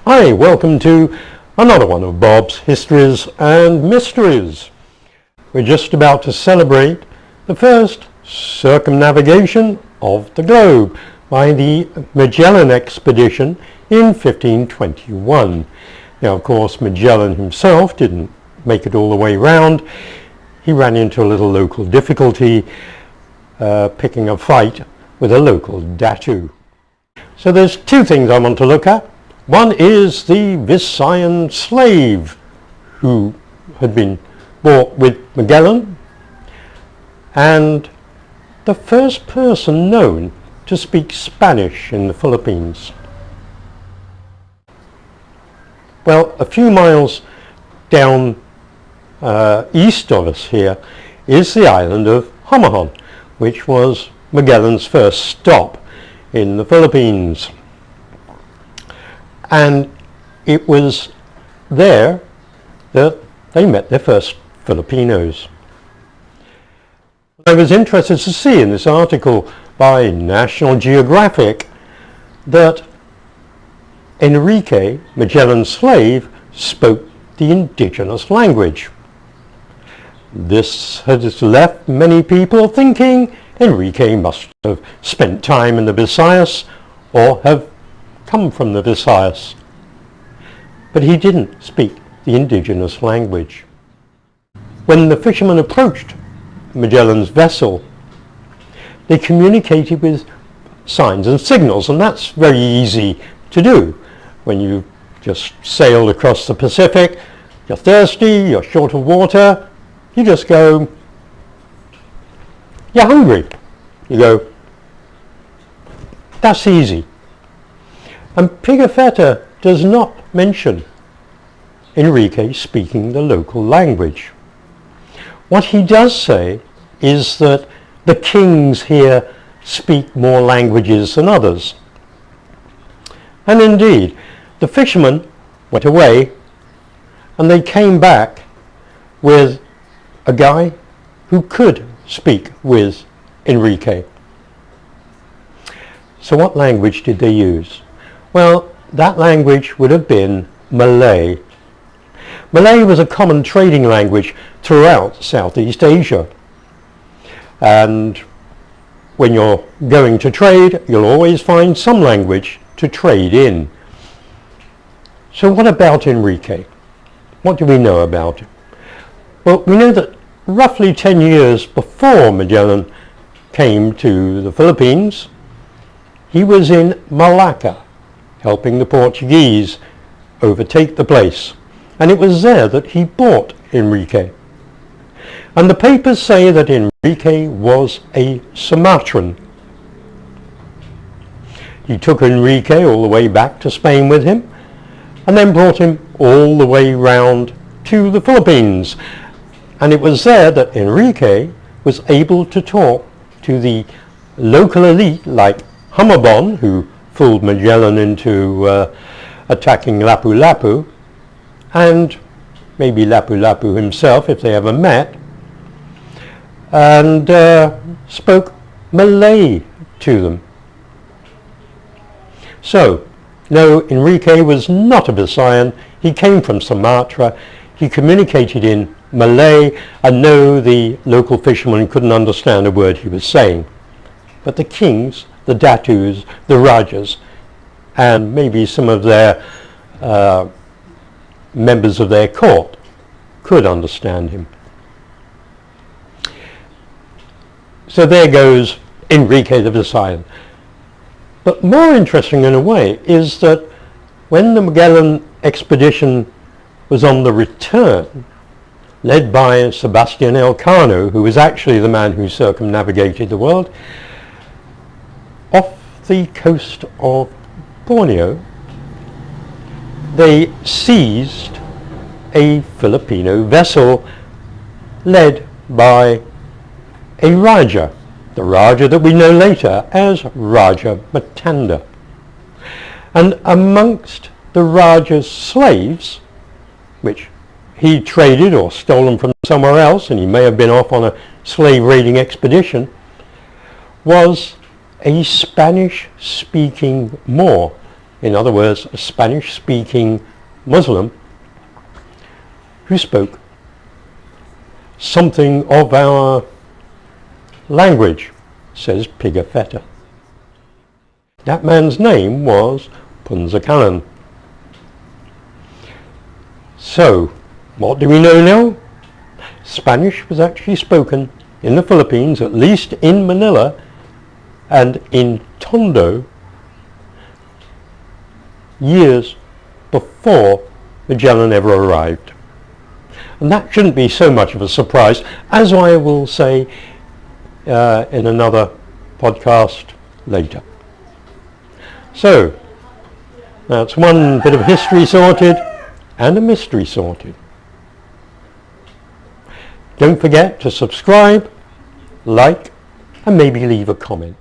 Hi, welcome to another one of Bob's Histories and Mysteries. We're just about to celebrate the first circumnavigation of the globe by the Magellan expedition in 1521. Now, of course, Magellan himself didn't make it all the way round. He ran into a little local difficulty picking a fight with a local datu. So there's two things I want to look at. One is the Visayan slave who had been bought with Magellan, and the first person known to speak Spanish in the Philippines. Well, a few miles down east of us here is the island of Homahon, which was Magellan's first stop in the Philippines. And it was there that they met their first Filipinos. I was interested to see in this article by National Geographic that Enrique, Magellan's slave, spoke the indigenous language. This has left many people thinking Enrique must have spent time in the Visayas or have come from the Visayas. But he didn't speak the indigenous language. When the fishermen approached Magellan's vessel, they communicated with signs and signals, and that's very easy to do. When you just sailed across the Pacific, you're thirsty, you're short of water, you just go, you're hungry. You go, that's easy. And Pigafetta does not mention Enrique speaking the local language. What he does say is that the kings here speak more languages than others. And indeed, the fishermen went away and they came back with a guy who could speak with Enrique. So what language did they use? Well, that language would have been Malay. Malay was a common trading language throughout Southeast Asia. And when you're going to trade, you'll always find some language to trade in. So what about Enrique? What do we know about him? Well, we know that roughly 10 years before Magellan came to the Philippines, he was in Malacca, helping the Portuguese overtake the place. And it was there that he bought Enrique. And the papers say that Enrique was a Sumatran. He took Enrique all the way back to Spain with him, and then brought him all the way round to the Philippines. And it was there that Enrique was able to talk to the local elite like Homahon, who fooled Magellan into attacking Lapu-Lapu, and maybe Lapu-Lapu himself if they ever met, and spoke Malay to them. So, no, Enrique was not a Visayan. He came from Sumatra. He communicated in Malay, and no, the local fishermen couldn't understand a word he was saying. But the kings, the datus, the rajas, and maybe some of their members of their court could understand him. So there goes Enrique the Visayan. But more interesting in a way is that when the Magellan expedition was on the return, led by Sebastian Elcano, who was actually the man who circumnavigated the world, off the coast of Borneo, they seized a Filipino vessel led by a Raja, the Raja that we know later as Raja Matanda. And amongst the Raja's slaves, which he traded or stolen from somewhere else, and he may have been off on a slave raiding expedition, was a Spanish-speaking Moor in other words, a Spanish-speaking Muslim who spoke something of our language, says Pigafetta. That man's name was Punzakalan. So, what do we know now? Spanish was actually spoken in the Philippines, at least in Manila and in Tondo, years before Magellan ever arrived. And that shouldn't be so much of a surprise, as I will say in another podcast later. So, that's one bit of history sorted and a mystery sorted. Don't forget to subscribe, like, and maybe leave a comment.